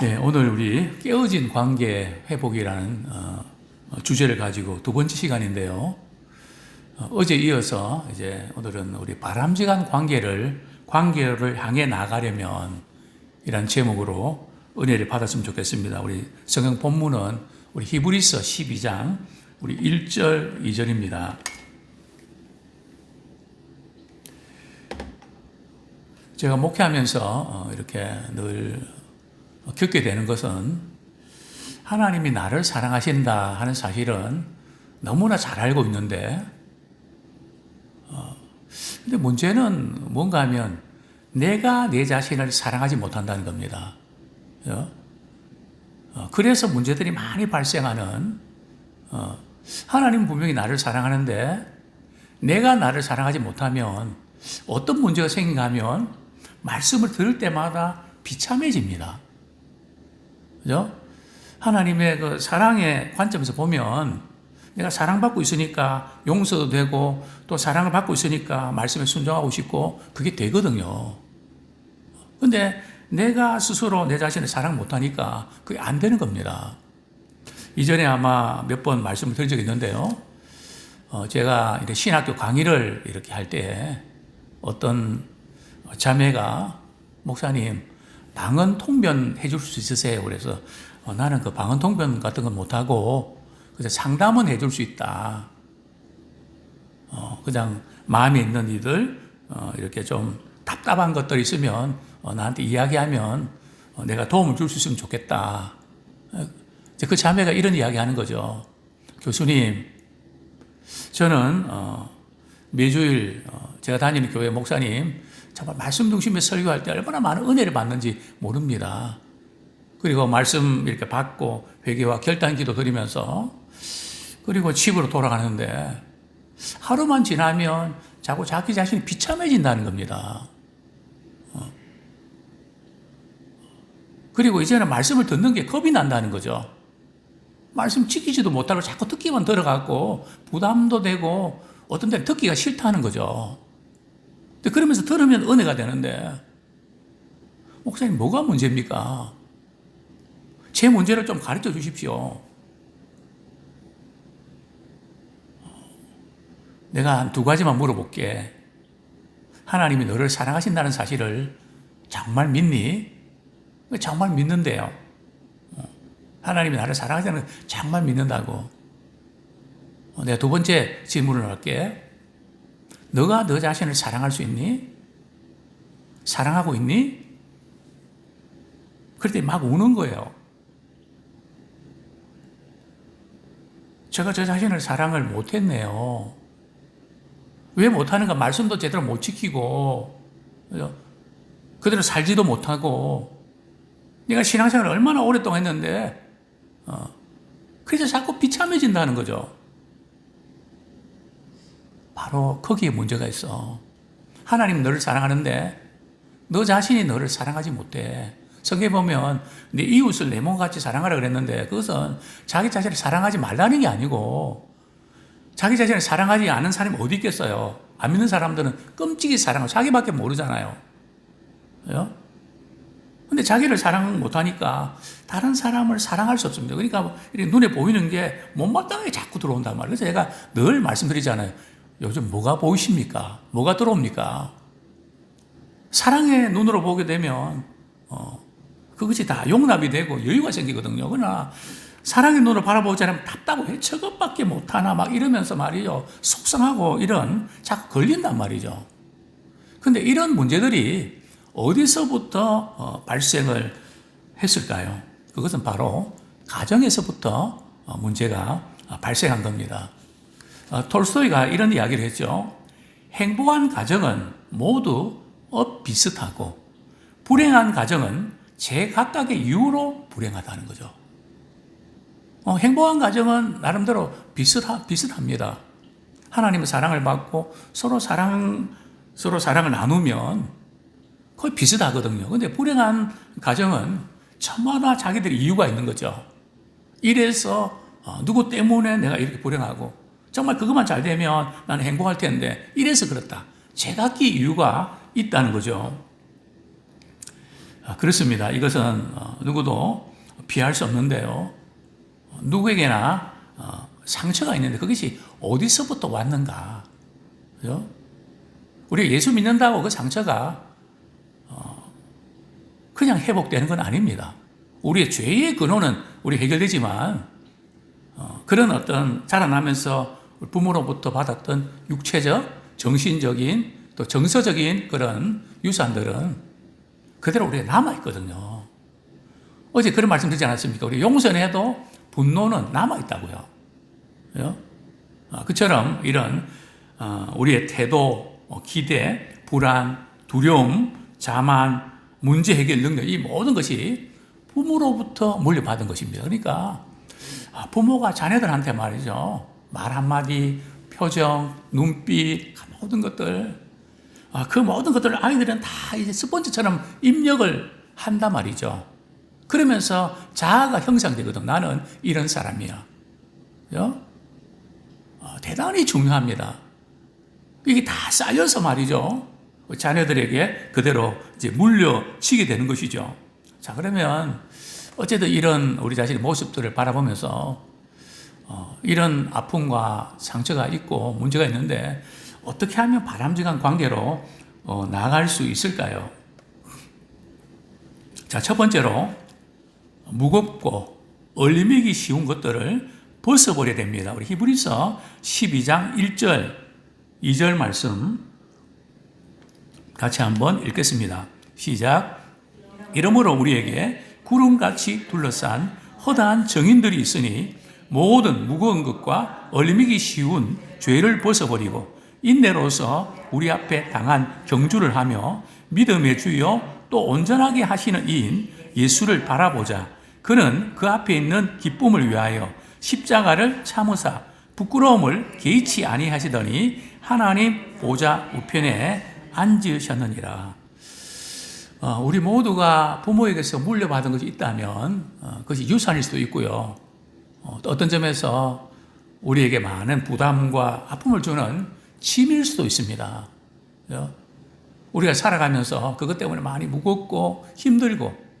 네, 오늘 우리 깨어진 관계 회복이라는 주제를 가지고 두 번째 시간인데요. 어제 이어서 이제 오늘은 우리 바람직한 관계를 향해 나가려면 이란 제목으로 은혜를 받았으면 좋겠습니다. 우리 성경 본문은 우리 히브리서 12장 우리 1절, 2절입니다. 제가 목회하면서 이렇게 늘 겪게 되는 것은 하나님이 나를 사랑하신다 하는 사실은 너무나 잘 알고 있는데, 근데 문제는 뭔가 하면 내가 내 자신을 사랑하지 못한다는 겁니다. 그래서 문제들이 많이 발생하는, 하나님은 분명히 나를 사랑하는데 내가 나를 사랑하지 못하면 어떤 문제가 생긴가 하면 말씀을 들을 때마다 비참해집니다. 그죠? 하나님의 그 사랑의 관점에서 보면 내가 사랑받고 있으니까 용서도 되고 또 사랑을 받고 있으니까 말씀에 순종하고 싶고 그게 되거든요. 근데 내가 스스로 내 자신을 사랑 못하니까 그게 안 되는 겁니다. 이전에 아마 몇 번 말씀을 드린 적이 있는데요. 제가 이제 신학교 강의를 이렇게 할 때 어떤 자매가 목사님 방언 통변 해줄 수 있으세요? 그래서 나는 그 방언 통변 같은 건 못하고 그냥 상담은 해줄 수 있다. 그냥 마음에 있는 이들 이렇게 좀 답답한 것들 있으면 나한테 이야기하면 내가 도움을 줄 수 있으면 좋겠다. 그 자매가 이런 이야기 하는 거죠. 교수님, 저는 매주일 제가 다니는 교회 목사님 정말 말씀 중심에 설교할 때 얼마나 많은 은혜를 받는지 모릅니다. 그리고 말씀 이렇게 받고 회개와 결단 기도 드리면서 그리고 집으로 돌아가는데 하루만 지나면 자꾸 자기 자신이 비참해진다는 겁니다. 그리고 이제는 말씀을 듣는 게 겁이 난다는 거죠. 말씀 지키지도 못하고 자꾸 듣기만 들어가고 부담도 되고 어떤 때는 듣기가 싫다는 거죠. 그러면서 들으면 은혜가 되는데, 목사님 뭐가 문제입니까? 제 문제를 좀 가르쳐 주십시오. 내가 한 두 가지만 물어볼게. 하나님이 너를 사랑하신다는 사실을 정말 믿니? 정말 믿는데요. 하나님이 나를 사랑하신다는 걸 정말 믿는다고. 내가 두 번째 질문을 할게. 너가 너 자신을 사랑할 수 있니? 사랑하고 있니? 그럴 때 막 우는 거예요. 제가 저 자신을 사랑을 못했네요. 왜 못하는가? 말씀도 제대로 못 지키고 그대로 살지도 못하고 내가 신앙생활을 얼마나 오랫동안 했는데 그래서 자꾸 비참해진다는 거죠. 바로 거기에 문제가 있어. 하나님 너를 사랑하는데 너 자신이 너를 사랑하지 못해. 성경에 보면 내 이웃을 내 몸같이 사랑하라 그랬는데 그것은 자기 자신을 사랑하지 말라는 게 아니고 자기 자신을 사랑하지 않은 사람이 어디 있겠어요. 안 믿는 사람들은 끔찍이 사랑하고 자기밖에 모르잖아요. 근데 자기를 사랑 못하니까 다른 사람을 사랑할 수 없습니다. 그러니까 이렇게 눈에 보이는 게 못마땅하게 자꾸 들어온단 말이에요. 그래서 제가 늘 말씀드리잖아요. 요즘 뭐가 보이십니까? 뭐가 들어옵니까? 사랑의 눈으로 보게 되면 그것이 다 용납이 되고 여유가 생기거든요. 그러나 사랑의 눈으로 바라보지 않으면 답답해. 저것밖에 못하나 막 이러면서 말이죠. 속상하고 이런 자꾸 걸린단 말이죠. 근데 이런 문제들이 어디서부터 발생을 했을까요? 그것은 바로 가정에서부터 문제가 발생한 겁니다. 톨스토이가 이런 이야기를 했죠. 행복한 가정은 모두 비슷하고 불행한 가정은 제각각의 이유로 불행하다는 거죠. 행복한 가정은 나름대로 비슷합니다. 하나님의 사랑을 받고 서로 사랑을 나누면 거의 비슷하거든요. 근데 불행한 가정은 저마다 자기들의 이유가 있는 거죠. 이래서 누구 때문에 내가 이렇게 불행하고 정말 그것만 잘 되면 나는 행복할 텐데 이래서 그렇다. 제각기 이유가 있다는 거죠. 그렇습니다. 이것은 누구도 피할 수 없는데요. 누구에게나 상처가 있는데 그것이 어디서부터 왔는가? 그죠? 우리가 예수 믿는다고 그 상처가 그냥 회복되는 건 아닙니다. 우리의 죄의 근원은 우리 해결되지만 그런 어떤 자라나면서 부모로부터 받았던 육체적, 정신적인 또 정서적인 그런 유산들은 그대로 우리가 남아있거든요. 어제 그런 말씀 드리지 않았습니까? 우리 용서해도 분노는 남아있다고요. 그죠? 그처럼 이런 우리의 태도, 기대, 불안, 두려움, 자만, 문제 해결 능력 이 모든 것이 부모로부터 물려받은 것입니다. 그러니까 부모가 자녀들한테 말이죠. 말 한마디, 표정, 눈빛, 모든 것들 그 모든 것들을 아이들은 다 이제 스펀지처럼 입력을 한단 말이죠. 그러면서 자아가 형성되거든. 나는 이런 사람이야. 그죠? 대단히 중요합니다. 이게 다 쌓여서 말이죠. 자녀들에게 그대로 이제 물려지게 되는 것이죠. 자, 그러면 어쨌든 이런 우리 자신의 모습들을 바라보면서 이런 아픔과 상처가 있고 문제가 있는데 어떻게 하면 바람직한 관계로 나아갈 수 있을까요? 자, 첫 번째로 무겁고 얼리매기 쉬운 것들을 벗어버려야 됩니다. 우리 히브리서 12장 1절, 2절 말씀 같이 한번 읽겠습니다. 시작. 이러므로 우리에게 구름같이 둘러싼 허다한 정인들이 있으니 모든 무거운 것과 얼리매기 쉬운 죄를 벗어버리고 인내로서 우리 앞에 당한 경주를 하며 믿음의 주여 또 온전하게 하시는 이인 예수를 바라보자. 그는 그 앞에 있는 기쁨을 위하여 십자가를 참으사 부끄러움을 개의치 아니하시더니 하나님 보좌 우편에 앉으셨느니라. 우리 모두가 부모에게서 물려받은 것이 있다면 그것이 유산일 수도 있고요. 어떤 점에서 우리에게 많은 부담과 아픔을 주는 짐일 수도 있습니다. 우리가 살아가면서 그것 때문에 많이 무겁고 힘들고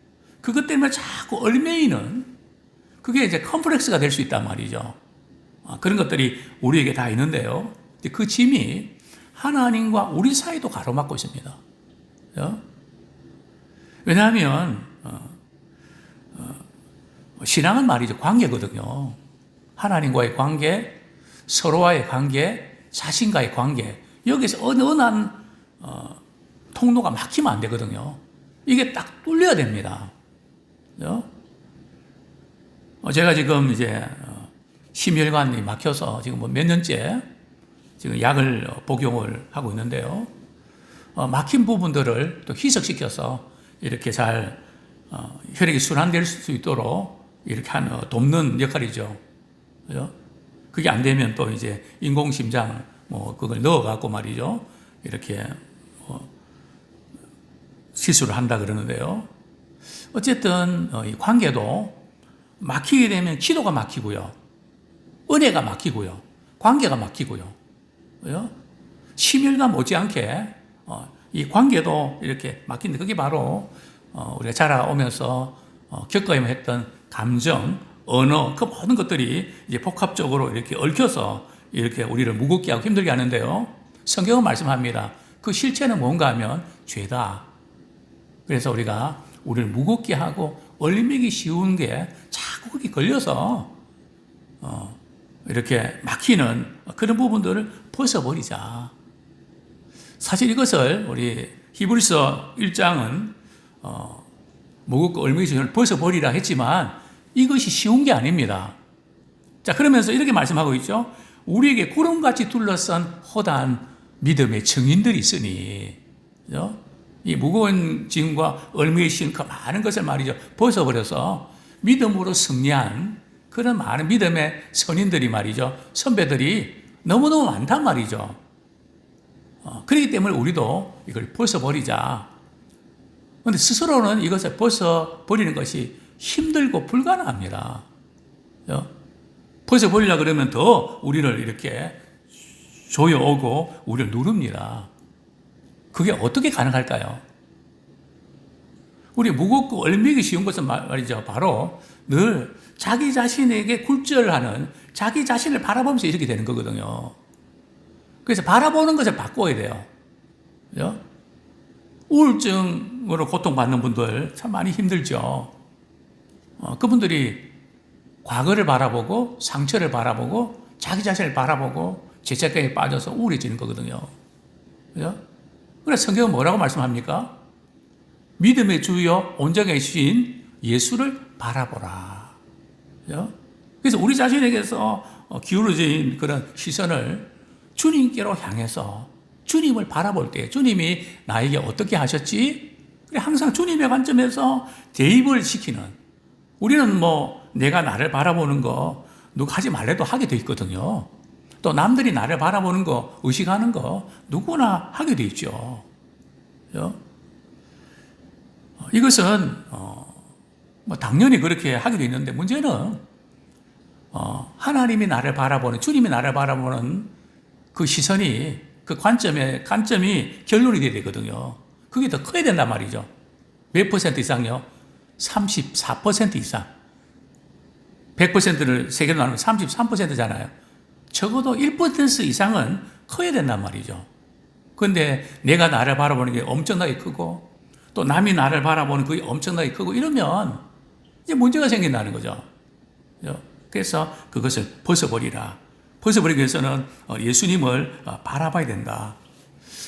그것 때문에 자꾸 얽매이는 그게 이제 컴플렉스가 될 수 있단 말이죠. 그런 것들이 우리에게 다 있는데요. 그 짐이 하나님과 우리 사이도 가로막고 있습니다. 왜냐하면 신앙은 말이죠. 관계거든요. 하나님과의 관계, 서로와의 관계, 자신과의 관계. 여기서 어느 한 통로가 막히면 안 되거든요. 이게 딱 뚫려야 됩니다. 제가 지금 이제 심혈관이 막혀서 지금 몇 년째 지금 약을 복용을 하고 있는데요. 막힌 부분들을 또 희석시켜서 이렇게 잘 혈액이 순환될 수 있도록 이렇게 돕는 역할이죠. 그죠? 그게 안 되면 또 이제 인공심장 그걸 넣어갖고 말이죠. 이렇게 시술을 한다 그러는데요. 어쨌든 이 관계도 막히게 되면 기도가 막히고요. 은혜가 막히고요. 관계가 막히고요. 그죠? 심혈관 못지않게 이 관계도 이렇게 막힌데 그게 바로 우리가 자라오면서 겪어야만 했던 감정, 언어, 그 모든 것들이 이제 복합적으로 이렇게 얽혀서 이렇게 우리를 무겁게 하고 힘들게 하는데요. 성경은 말씀합니다. 그 실체는 뭔가 하면 죄다. 그래서 우리가 우리를 무겁게 하고 얼리매기 쉬운 게 자꾸 거기 걸려서 이렇게 막히는 그런 부분들을 벗어버리자. 사실 이것을 우리 히브리서 1장은 무겁고 얼매기 쉬운 걸 벗어버리라 했지만 이것이 쉬운 게 아닙니다. 자, 그러면서 이렇게 말씀하고 있죠. 우리에게 구름같이 둘러싼 허다한 믿음의 증인들이 있으니, 그죠? 이 무거운 짐과 얼매기 쉬운 그 많은 것을 말이죠. 벗어버려서 믿음으로 승리한 그런 많은 믿음의 선인들이 말이죠. 선배들이 너무너무 많단 말이죠. 그렇기 때문에 우리도 이걸 벗어버리자. 그런데 스스로는 이것을 벗어버리는 것이 힘들고 불가능합니다. 벗어버리려고 그러면 더 우리를 이렇게 조여오고 우리를 누릅니다. 그게 어떻게 가능할까요? 우리 무겁고 얼매기 쉬운 것은 말이죠. 바로 늘 자기 자신에게 굴절하는, 자기 자신을 바라보면서 이렇게 되는 거거든요. 그래서 바라보는 것을 바꿔야 돼요. 그죠? 우울증으로 고통받는 분들 참 많이 힘들죠. 그분들이 과거를 바라보고 상처를 바라보고 자기 자신을 바라보고 죄책감에 빠져서 우울해지는 거거든요. 그죠? 그래서 성경은 뭐라고 말씀합니까? 믿음의 주여 온전히 신 예수를 바라보라. 그죠? 그래서 우리 자신에게서 기울어진 그런 시선을 주님께로 향해서 주님을 바라볼 때 주님이 나에게 어떻게 하셨지? 항상 주님의 관점에서 대입을 시키는, 우리는 뭐 내가 나를 바라보는 거 누가 하지 말래도 하게 돼 있거든요. 또 남들이 나를 바라보는 거, 의식하는 거 누구나 하게 돼 있죠. 그죠? 이것은 뭐 당연히 그렇게 하게 돼 있는데, 문제는 하나님이 나를 바라보는, 주님이 나를 바라보는 그 시선이, 그 관점이 결론이 돼야 되거든요. 그게 더 커야 된단 말이죠. 몇 퍼센트 이상요? 34% 이상. 100%를 세개로 나누면 33%잖아요. 적어도 1% 이상은 커야 된단 말이죠. 그런데 내가 나를 바라보는 게 엄청나게 크고, 또 남이 나를 바라보는 그게 엄청나게 크고 이러면 이제 문제가 생긴다는 거죠. 그래서 그것을 벗어버리라. 벗어버리기 위해서는 예수님을 바라봐야 된다.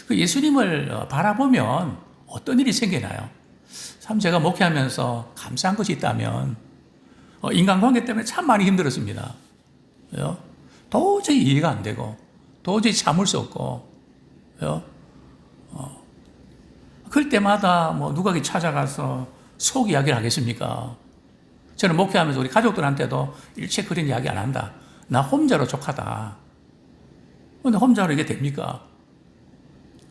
그 예수님을 바라보면 어떤 일이 생기나요? 참 제가 목회하면서 감사한 것이 있다면 인간관계 때문에 참 많이 힘들었습니다. 도저히 이해가 안 되고 도저히 참을 수 없고, 그럴 때마다 뭐 누가 찾아가서 속 이야기를 하겠습니까? 저는 목회하면서 우리 가족들한테도 일체 그런 이야기 안 한다. 나 혼자로 족하다. 근데 혼자로 이게 됩니까?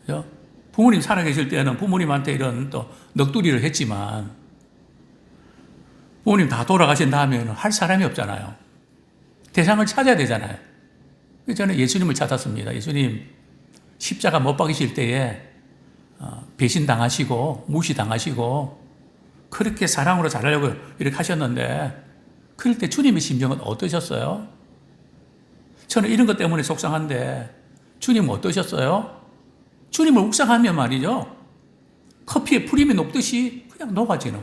그죠? 부모님 살아계실 때는 부모님한테 이런 또 넋두리를 했지만, 부모님 다 돌아가신 다음에는 할 사람이 없잖아요. 대상을 찾아야 되잖아요. 그래서 저는 예수님을 찾았습니다. 예수님 십자가 못 박이실 때에 배신당하시고 무시당하시고 그렇게 사랑으로 잘하려고 이렇게 하셨는데, 그럴 때 주님의 심정은 어떠셨어요? 저는 이런 것 때문에 속상한데 주님은 어떠셨어요? 주님을 묵상하면 말이죠, 커피에 프림이 녹듯이 그냥 녹아지는,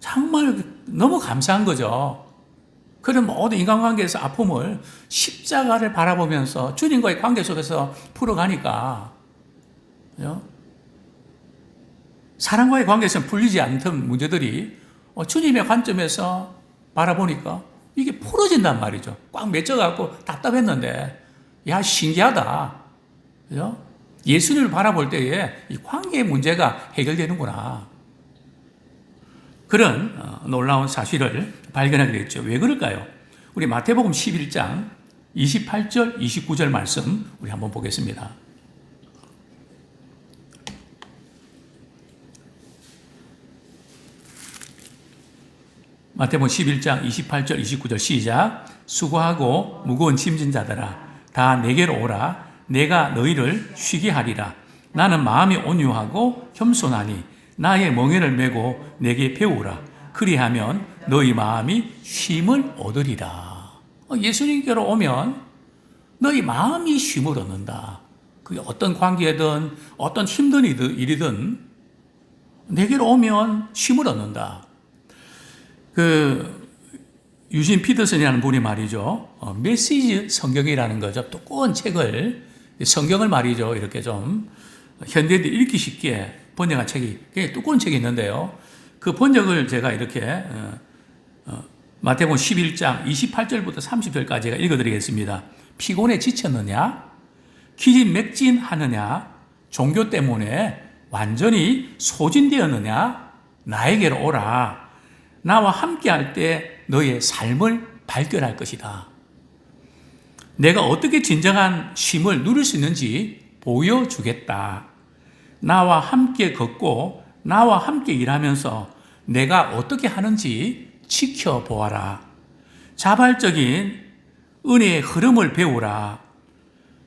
정말 너무 감사한 거죠. 그런 모든 인간관계에서 아픔을 십자가를 바라보면서 주님과의 관계 속에서 풀어가니까, 사람과의 관계에서 풀리지 않던 문제들이 주님의 관점에서 바라보니까 이게 풀어진단 말이죠. 꽉 맺혀갖고 답답했는데, 야, 신기하다. 그죠? 예수님을 바라볼 때에 이 관계의 문제가 해결되는구나. 그런 놀라운 사실을 발견하게 됐죠. 왜 그럴까요? 우리 마태복음 11장 28절, 29절 말씀 우리 한번 보겠습니다. 마태복음 11장 28절, 29절 시작. 수고하고 무거운 짐진 자들아, 다 내게로 오라. 내가 너희를 쉬게 하리라. 나는 마음이 온유하고 겸손하니 나의 멍에를 메고 내게 배우라. 그리하면 너희 마음이 쉼을 얻으리라. 예수님께로 오면 너희 마음이 쉼을 얻는다. 그게 어떤 관계든 어떤 힘든 일이든 내게로 오면 쉼을 얻는다. 유진 피터슨이라는 분이 말이죠, 메시지 성경이라는 거죠. 두꺼운 책을, 성경을 말이죠, 이렇게 좀 현대인들이 읽기 쉽게 번역한 책이, 굉장히 두꺼운 책이 있는데요. 그 번역을 제가 이렇게 마태복음 11장 28절부터 30절까지 제가 읽어드리겠습니다. 피곤에 지쳤느냐? 기진맥진하느냐? 종교 때문에 완전히 소진되었느냐? 나에게로 오라. 나와 함께할 때 너의 삶을 발견할 것이다. 내가 어떻게 진정한 쉼을 누릴 수 있는지 보여주겠다. 나와 함께 걷고 나와 함께 일하면서 내가 어떻게 하는지 지켜보아라. 자발적인 은혜의 흐름을 배우라.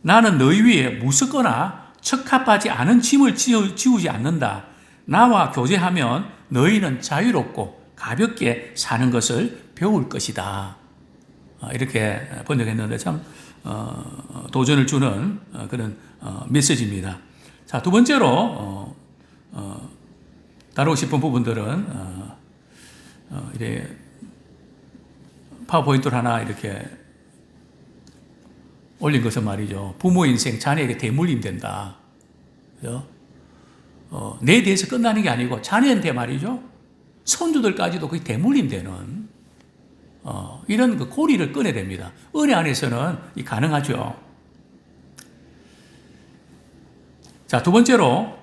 나는 너희 위에 무섭거나 적합하지 않은 짐을 지우지 않는다. 나와 교제하면 너희는 자유롭고 가볍게 사는 것을 배울 것이다. 이렇게 번역했는데 참 도전을 주는 그런 메시지입니다. 자, 두 번째로 다루고 싶은 부분들은 이렇게 파워포인트를 하나 이렇게 올린 것은 말이죠. 부모 인생 자녀에게 대물림 된다. 그죠? 내 대해서 끝나는 게 아니고 자녀한테 말이죠. 손주들까지도 그게 대물림 되는 이런 그 고리를 끊어야 됩니다. 은혜 안에서는 이 가능하죠. 자, 두 번째로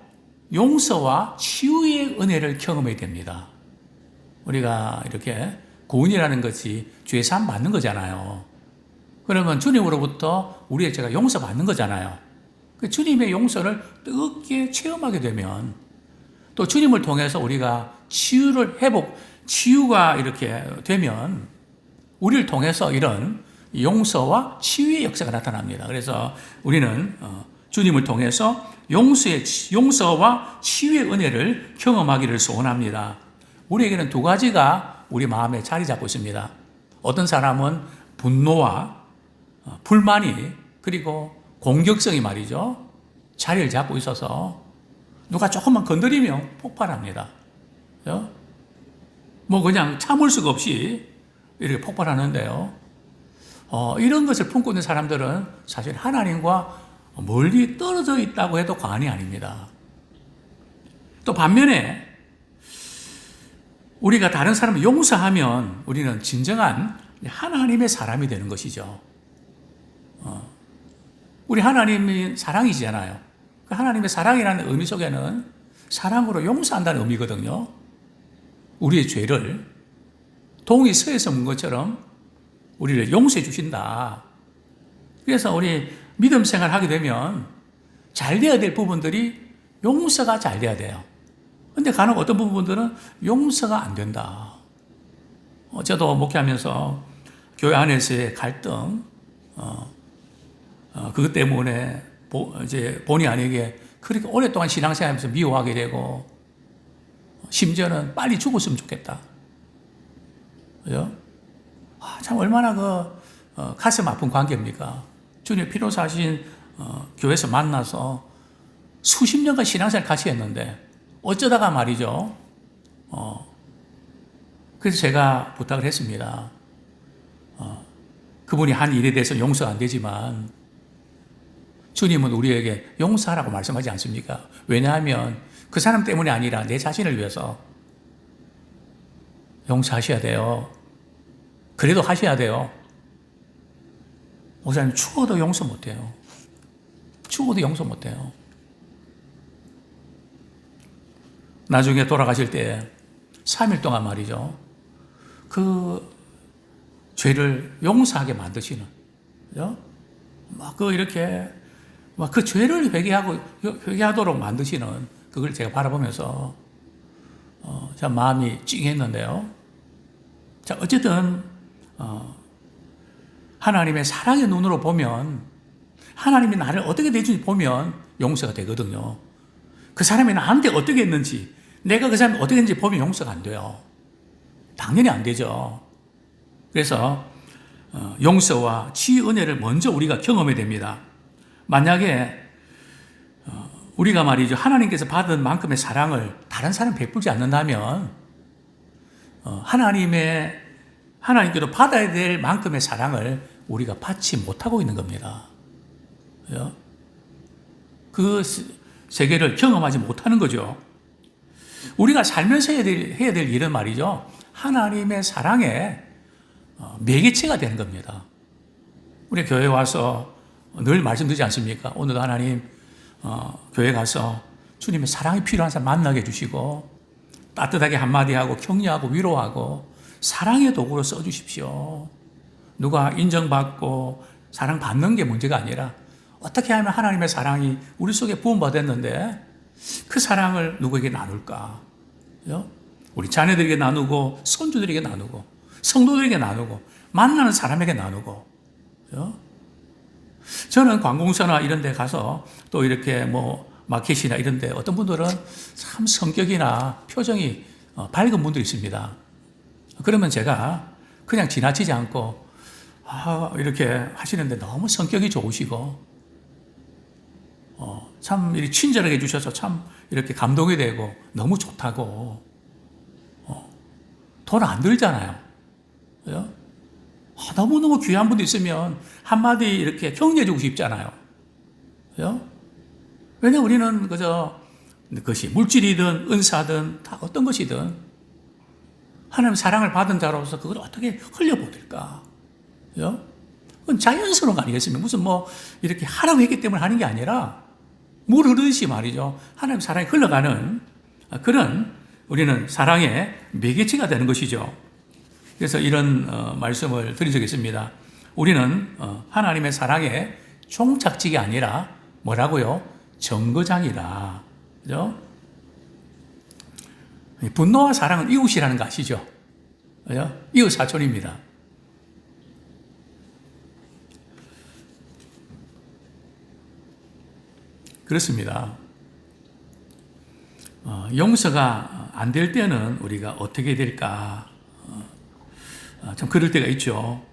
용서와 치유의 은혜를 경험해야 됩니다. 우리가 이렇게 구원이라는 것이 죄 사함 받는 거잖아요. 그러면 주님으로부터 우리의 죄가 용서받는 거잖아요. 그 주님의 용서를 뜨겁게 체험하게 되면 또 주님을 통해서 우리가 치유가 이렇게 되면 우리를 통해서 이런 용서와 치유의 역사가 나타납니다. 그래서 우리는 주님을 통해서 용서와 치유의 은혜를 경험하기를 소원합니다. 우리에게는 두 가지가 우리 마음에 자리 잡고 있습니다. 어떤 사람은 분노와 불만이 그리고 공격성이 말이죠. 자리를 잡고 있어서 누가 조금만 건드리면 폭발합니다. 그죠? 뭐 그냥 참을 수가 없이 이렇게 폭발하는데요. 이런 것을 품고 있는 사람들은 사실 하나님과 멀리 떨어져 있다고 해도 과언이 아닙니다. 또 반면에 우리가 다른 사람을 용서하면 우리는 진정한 하나님의 사람이 되는 것이죠. 우리 하나님이 사랑이잖아요. 그 하나님의 사랑이라는 의미 속에는 사랑으로 용서한다는 의미거든요. 우리의 죄를 동이 서에서 문 것처럼 우리를 용서해 주신다. 그래서 우리 믿음 생활 하게 되면 잘 돼야 될 부분들이 용서가 잘 돼야 돼요. 근데 간혹 어떤 부분들은 용서가 안 된다. 저도 목회하면서 교회 안에서의 갈등, 그것 때문에 이제 본의 아니게 그렇게 오랫동안 신앙생활하면서 미워하게 되고 심지어는 빨리 죽었으면 좋겠다. 그죠? 참 얼마나 가슴 아픈 관계입니까? 주님 피로 사신 교회에서 만나서 수십 년간 신앙생활 같이 했는데 어쩌다가 말이죠. 그래서 제가 부탁을 했습니다. 그분이 한 일에 대해서 용서가 안 되지만 주님은 우리에게 용서하라고 말씀하지 않습니까? 왜냐하면 그 사람 때문이 아니라 내 자신을 위해서 용서하셔야 돼요. 그래도 하셔야 돼요. 목사님 추워도 용서 못해요. 추워도 용서 못해요. 나중에 돌아가실 때 3일 동안 말이죠. 그 죄를 용서하게 만드시는, 그죠? 이렇게 그 죄를 회개하도록 만드시는 그걸 제가 바라보면서 참 마음이 찡했는데요. 자, 어쨌든 하나님의 사랑의 눈으로 보면 하나님이 나를 어떻게 대주는지 보면 용서가 되거든요. 그 사람이 나한테 어떻게 했는지, 내가 그 사람이 어떻게 했는지 보면 용서가 안 돼요. 당연히 안 되죠. 그래서 용서와 치유 은혜를 먼저 우리가 경험해야 됩니다. 만약에 우리가 말이죠, 하나님께서 받은 만큼의 사랑을 다른 사람 베풀지 않는다면 하나님께도 받아야 될 만큼의 사랑을 우리가 받지 못하고 있는 겁니다. 그죠? 그 세계를 경험하지 못하는 거죠. 우리가 살면서 해야 될 일은 말이죠, 하나님의 사랑에 매개체가 되는 겁니다. 우리 교회 와서 늘 말씀드리지 않습니까? 오늘도 하나님 교회 가서 주님의 사랑이 필요한 사람 만나게 해주시고 따뜻하게 한마디 하고 격려하고 위로하고 사랑의 도구로 써주십시오. 누가 인정받고 사랑받는 게 문제가 아니라 어떻게 하면 하나님의 사랑이 우리 속에 부음받았는데 그 사랑을 누구에게 나눌까? 그죠? 우리 자녀들에게 나누고 손주들에게 나누고 성도들에게 나누고 만나는 사람에게 나누고. 그죠? 저는 관공서나 이런 데 가서 또 이렇게 마켓이나 이런 데 어떤 분들은 참 성격이나 표정이 밝은 분들이 있습니다. 그러면 제가 그냥 지나치지 않고 이렇게 하시는데 너무 성격이 좋으시고 참 이렇게 친절하게 해주셔서 참 이렇게 감동이 되고 너무 좋다고. 돈 안 들잖아요. 그죠? 너무너무 귀한 분도 있으면 한마디 이렇게 격려해주고 싶잖아요. 그죠? 왜냐면 우리는 그것이 물질이든 은사든 다 어떤 것이든 하나님 사랑을 받은 자로서 그걸 어떻게 흘려보낼까? 그죠? 그건 자연스러운 거 아니겠습니까? 무슨 이렇게 하라고 했기 때문에 하는 게 아니라 물 흐르듯이 말이죠. 하나님 사랑이 흘러가는 그런 우리는 사랑의 매개체가 되는 것이죠. 그래서 이런 말씀을 드린 적이 있습니다. 우리는 하나님의 사랑의 종착지가 아니라 뭐라고요? 정거장이라. 그죠? 분노와 사랑은 이웃이라는 거 아시죠? 그죠? 이웃 사촌입니다. 그렇습니다. 용서가 안 될 때는 우리가 어떻게 될까? 참 그럴 때가 있죠.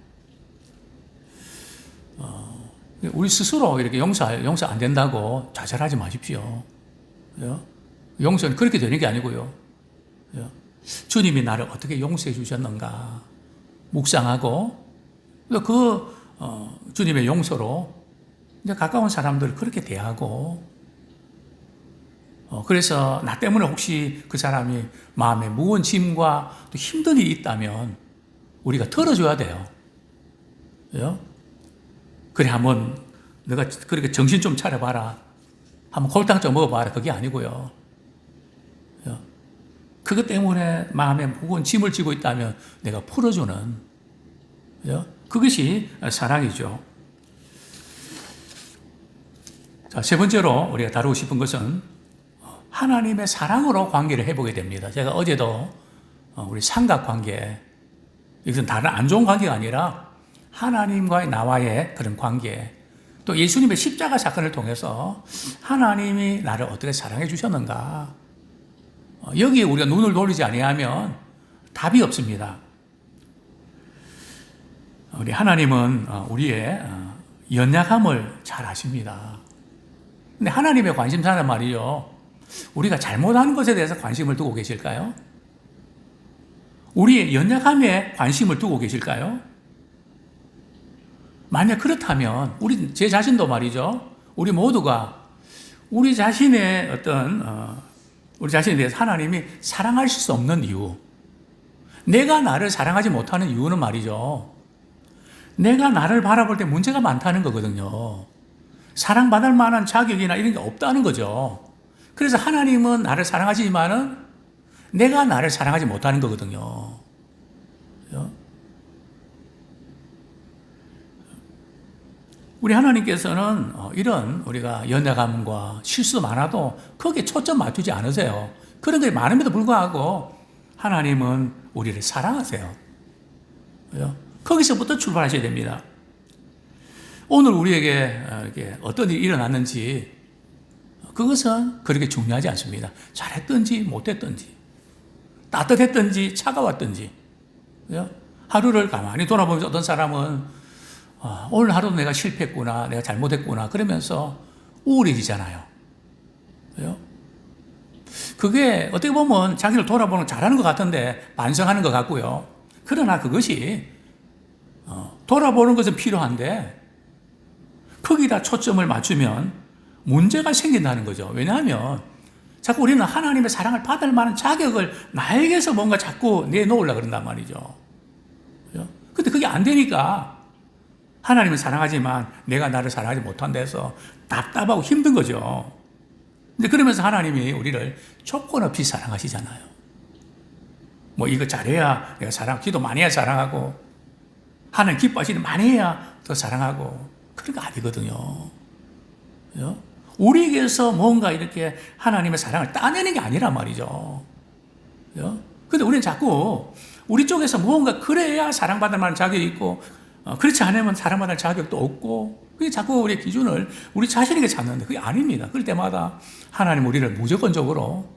우리 스스로 이렇게 용서 안 된다고 좌절하지 마십시오. 용서는 그렇게 되는 게 아니고요. 주님이 나를 어떻게 용서해 주셨는가 묵상하고 주님의 용서로 이제 가까운 사람들 그렇게 대하고 그래서 나 때문에 혹시 그 사람이 마음에 무거운 짐과 또 힘든 일이 있다면 우리가 털어줘야 돼요. 그래 한번 내가 그렇게 정신 좀 차려봐라. 한번 골탕 좀 먹어봐라. 그게 아니고요. 그것 때문에 마음에 무거운 짐을 지고 있다면 내가 풀어주는 그것이 사랑이죠. 자, 세 번째로 우리가 다루고 싶은 것은 하나님의 사랑으로 관계를 해보게 됩니다. 제가 어제도 우리 삼각관계, 이것은 다른 안 좋은 관계가 아니라 하나님과의 나와의 그런 관계, 또 예수님의 십자가 사건을 통해서 하나님이 나를 어떻게 사랑해 주셨는가, 여기에 우리가 눈을 돌리지 아니하면 답이 없습니다. 우리 하나님은 우리의 연약함을 잘 아십니다. 근데 하나님의 관심사는 말이죠. 우리가 잘못하는 것에 대해서 관심을 두고 계실까요? 우리의 연약함에 관심을 두고 계실까요? 만약 그렇다면 제 자신도 말이죠. 우리 모두가 우리 자신의 우리 자신에 대해서 하나님이 사랑하실 수 없는 이유, 내가 나를 사랑하지 못하는 이유는 말이죠. 내가 나를 바라볼 때 문제가 많다는 거거든요. 사랑받을 만한 자격이나 이런 게 없다는 거죠. 그래서 하나님은 나를 사랑하시지만은 내가 나를 사랑하지 못하는 거거든요. 우리 하나님께서는 이런 우리가 연약함과 실수 많아도 거기에 초점 맞추지 않으세요. 그런 게 많음에도 불구하고 하나님은 우리를 사랑하세요. 거기서부터 출발하셔야 됩니다. 오늘 우리에게 어떤 일이 일어났는지 그것은 그렇게 중요하지 않습니다. 잘했든지 못했든지 따뜻했든지 차가웠든지 하루를 가만히 돌아보면서 어떤 사람은 오늘 하루도 내가 실패했구나, 내가 잘못했구나 그러면서 우울해지잖아요. 그게 어떻게 보면 자기를 돌아보는 잘하는 것 같은데 반성하는 것 같고요. 그러나 그것이 돌아보는 것은 필요한데 거기다 초점을 맞추면 문제가 생긴다는 거죠. 왜냐하면 자꾸 우리는 하나님의 사랑을 받을 만한 자격을 나에게서 뭔가 자꾸 내놓으려고 그런단 말이죠. 근데 그게 안 되니까 하나님은 사랑하지만 내가 나를 사랑하지 못한 데서 답답하고 힘든 거죠. 근데 그러면서 하나님이 우리를 조건 없이 사랑하시잖아요. 이거 잘해야 내가 기도 많이 해야 사랑하고, 하나님 기뻐하시는 많이 해야 더 사랑하고, 그런 거 아니거든요. 우리에게서 뭔가 이렇게 하나님의 사랑을 따내는 게 아니란 말이죠. 근데 우리는 자꾸 우리 쪽에서 뭔가 그래야 사랑받을 만한 자격이 있고, 그렇지 않으면 사랑받을 자격도 없고, 그게 자꾸 우리의 기준을 우리 자신에게 찾는데 그게 아닙니다. 그럴 때마다 하나님 우리를 무조건적으로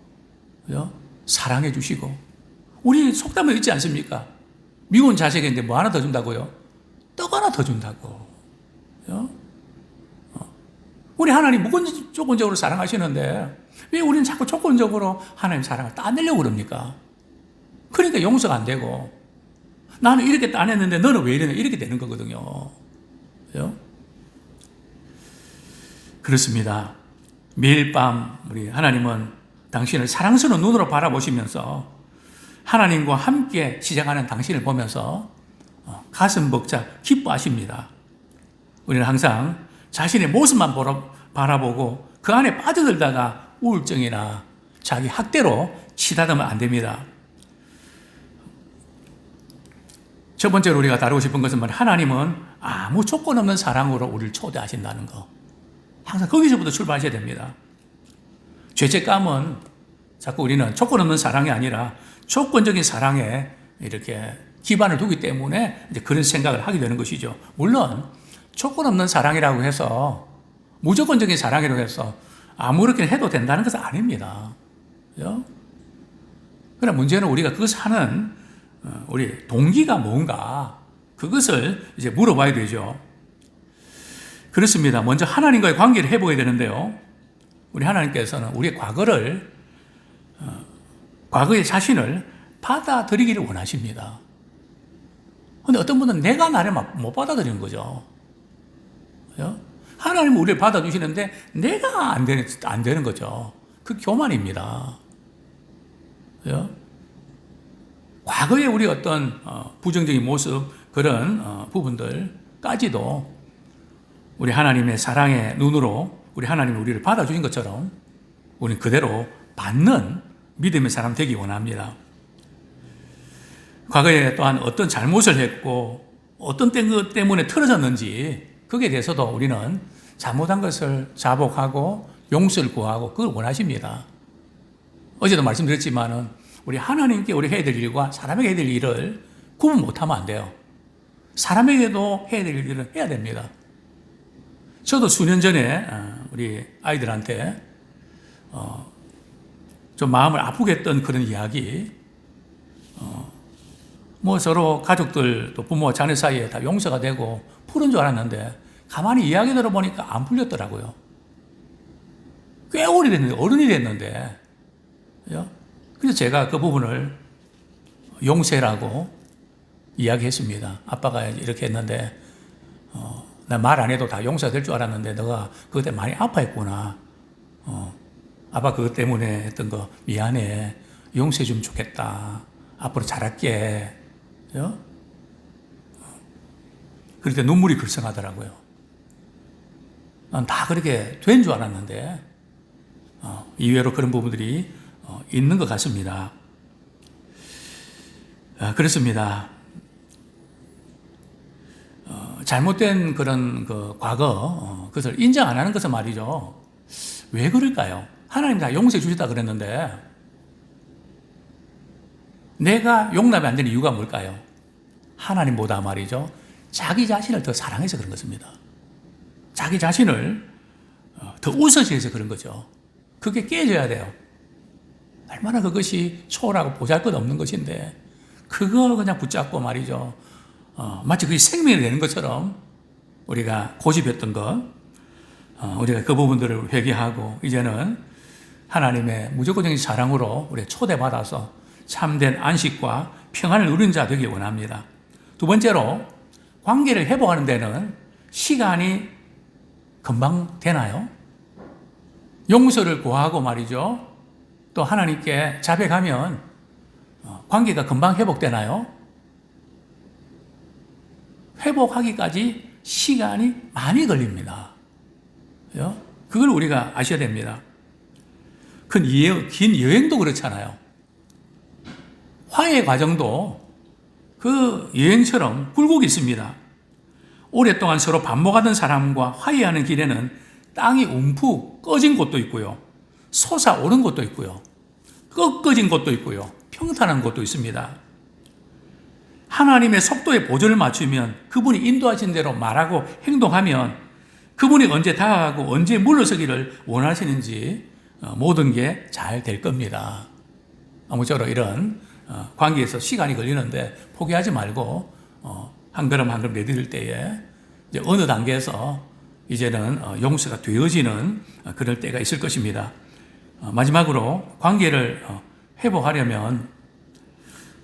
사랑해 주시고 우리 속담에 있지 않습니까? 미운 자식인데 뭐 하나 더 준다고요? 떡 하나 더 준다고. 우리 하나님 무조건적으로 사랑하시는데 왜 우리는 자꾸 조건적으로 하나님 사랑을 따내려고 그럽니까? 그러니까 용서가 안 되고 나는 이렇게 따냈는데 너는 왜 이러냐 이렇게 되는 거거든요. 그렇습니다. 매일 밤 우리 하나님은 당신을 사랑스러운 눈으로 바라보시면서 하나님과 함께 시작하는 당신을 보면서 가슴 벅차 기뻐하십니다. 우리는 항상 자신의 모습만 바라보고 그 안에 빠져들다가 우울증이나 자기 학대로 치닫으면 안 됩니다. 첫 번째로 우리가 다루고 싶은 것은 하나님은 아무 조건 없는 사랑으로 우리를 초대하신다는 거. 항상 거기서부터 출발하셔야 됩니다. 죄책감은 자꾸 우리는 조건 없는 사랑이 아니라 조건적인 사랑에 이렇게 기반을 두기 때문에 이제 그런 생각을 하게 되는 것이죠. 물론 조건 없는 사랑이라고 해서 무조건적인 사랑이라고 해서 아무렇게 해도 된다는 것은 아닙니다. 그러나 문제는 우리가 그것을 하는 우리 동기가 뭔가 그것을 이제 물어봐야 되죠. 그렇습니다. 먼저 하나님과의 관계를 해보게 되는데요. 우리 하나님께서는 우리의 과거의 자신을 받아들이기를 원하십니다. 그런데 어떤 분은 내가 나를 못 받아들이는 거죠. 하나님은 우리를 받아주시는데 내가 안 되는 거죠. 그 교만입니다. 과거의 우리 어떤 부정적인 모습 그런 부분들까지도 우리 하나님의 사랑의 눈으로 우리 하나님이 우리를 받아주신 것처럼 우리는 그대로 받는 믿음의 사람 되기 원합니다. 과거에 또한 어떤 잘못을 했고 어떤 것 때문에 틀어졌는지 거기에 대해서도 우리는 잘못한 것을 자복하고 용서를 구하고 그걸 원하십니다. 어제도 말씀드렸지만은 우리 하나님께 우리 해야 될 일과 사람에게 해야 될 일을 구분 못하면 안 돼요. 사람에게도 해야 될 일은 해야 됩니다. 저도 수년 전에 우리 아이들한테 좀 마음을 아프게 했던 그런 이야기, 뭐 서로 가족들 또 부모와 자녀 사이에 다 용서가 되고 푸른 줄 알았는데 가만히 이야기 들어보니까 안 풀렸더라고요. 꽤 오래됐는데 어른이 됐는데 그래서 제가 그 부분을 용서라고 이야기했습니다. 아빠가 이렇게 했는데 나 말 안 해도 다 용서가 될 줄 알았는데 너가 그때 많이 아파했구나. 아빠 그것 때문에 했던 거 미안해. 용서해 주면 좋겠다. 앞으로 잘할게. 그럴 때 눈물이 글썽하더라고요. 난 다 그렇게 된 줄 알았는데 이외로 그런 부분들이 있는 것 같습니다. 그렇습니다. 잘못된 그런 그 과거 그것을 인정 안 하는 것은 말이죠. 왜 그럴까요? 하나님 다 용서해 주셨다 그랬는데 내가 용납이 안 되는 이유가 뭘까요? 하나님보다 말이죠. 자기 자신을 더 사랑해서 그런 것입니다. 자기 자신을 더 우선시해서 그런 거죠. 그게 깨져야 돼요. 얼마나 그것이 초월하고 보잘것없는 것인데 그거 그냥 붙잡고 말이죠. 마치 그게 생명이 되는 것처럼 우리가 고집했던 것, 우리가 그 부분들을 회개하고 이제는 하나님의 무조건적인 사랑으로 우리가 초대받아서 참된 안식과 평안을 누리는 자 되길 원합니다. 두 번째로 관계를 회복하는 데는 시간이 금방 되나요? 용서를 구하고 말이죠. 또 하나님께 자백하면 관계가 금방 회복되나요? 회복하기까지 시간이 많이 걸립니다. 그걸 우리가 아셔야 됩니다. 긴 여행도 그렇잖아요. 화해 과정도 그 여행처럼 굴곡이 있습니다. 오랫동안 서로 반복하던 사람과 화해하는 길에는 땅이 움푹 꺼진 곳도 있고요. 솟아오른 곳도 있고요. 꺾어진 곳도 있고요. 평탄한 곳도 있습니다. 하나님의 속도에 보조를 맞추면 그분이 인도하신 대로 말하고 행동하면 그분이 언제 다가가고 언제 물러서기를 원하시는지 모든 게 잘 될 겁니다. 아무쪼록 이런 관계에서 시간이 걸리는데 포기하지 말고 한 걸음 한 걸음 내디딜 때에 이제 어느 단계에서 이제는 용서가 되어지는 그럴 때가 있을 것입니다. 마지막으로 관계를 회복하려면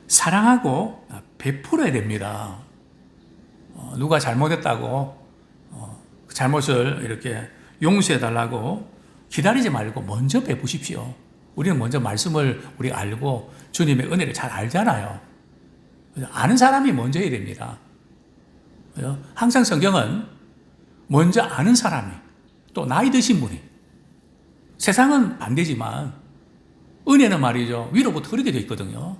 사랑하고 베풀어야 됩니다. 누가 잘못했다고 잘못을 이렇게 용서해달라고 기다리지 말고 먼저 베푸십시오. 우리는 먼저 말씀을 우리가 알고 주님의 은혜를 잘 알잖아요. 아는 사람이 먼저 해야 됩니다. 항상 성경은 먼저 아는 사람이, 또 나이 드신 분이, 세상은 반대지만 은혜는 말이죠, 위로부터 흐르게 되어 있거든요.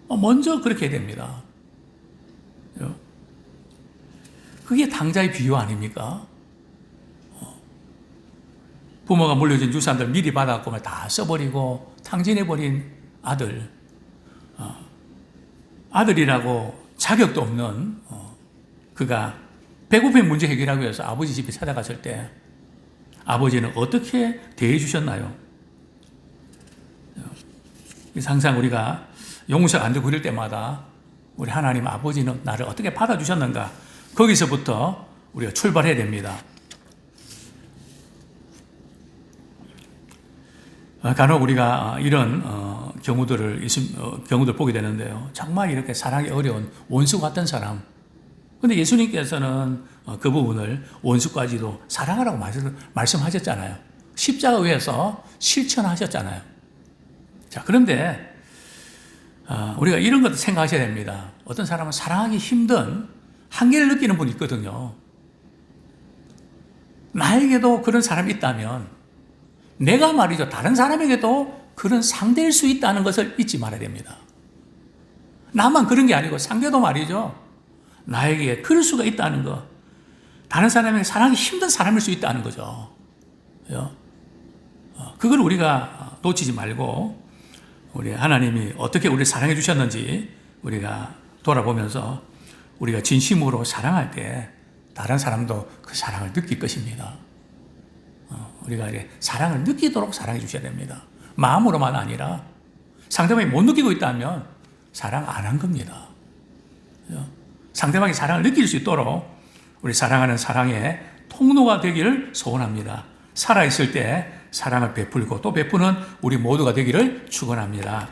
먼저 그렇게 해야 됩니다. 그게 당자의 비유 아닙니까? 부모가 물려준 유산들 미리 받았고 다 써버리고 탕진해버린 아들, 아들이라고 자격도 없는 그가 배고픔 문제 해결하기 위해서 아버지 집에 찾아갔을 때 아버지는 어떻게 대해 주셨나요? 항상 우리가 용서가 안 되고 그럴 때마다 우리 하나님 아버지는 나를 어떻게 받아주셨는가, 거기서부터 우리가 출발해야 됩니다. 간혹 우리가 이런 경우들 보게 되는데요. 정말 이렇게 사랑이 어려운 원수 같은 사람. 근데 예수님께서는 그 부분을 원수까지도 사랑하라고 말씀하셨잖아요. 십자가 위에서 실천하셨잖아요. 자, 그런데 우리가 이런 것도 생각하셔야 됩니다. 어떤 사람은 사랑하기 힘든 한계를 느끼는 분이 있거든요. 나에게도 그런 사람이 있다면 내가 말이죠, 다른 사람에게도 그런 상대일 수 있다는 것을 잊지 말아야 됩니다. 나만 그런 게 아니고 상대도 말이죠, 나에게 그럴 수가 있다는 것, 다른 사람에게 사랑하기 힘든 사람일 수 있다는 거죠. 그걸 우리가 놓치지 말고 우리 하나님이 어떻게 우리를 사랑해 주셨는지 우리가 돌아보면서 우리가 진심으로 사랑할 때 다른 사람도 그 사랑을 느낄 것입니다. 우리가 이제 사랑을 느끼도록 사랑해 주셔야 됩니다. 마음으로만 아니라 상대방이 못 느끼고 있다면 사랑 안 한 겁니다. 상대방이 사랑을 느낄 수 있도록 우리 사랑하는 사랑의 통로가 되기를 소원합니다. 살아있을 때 사랑을 베풀고 또 베푸는 우리 모두가 되기를 축원합니다.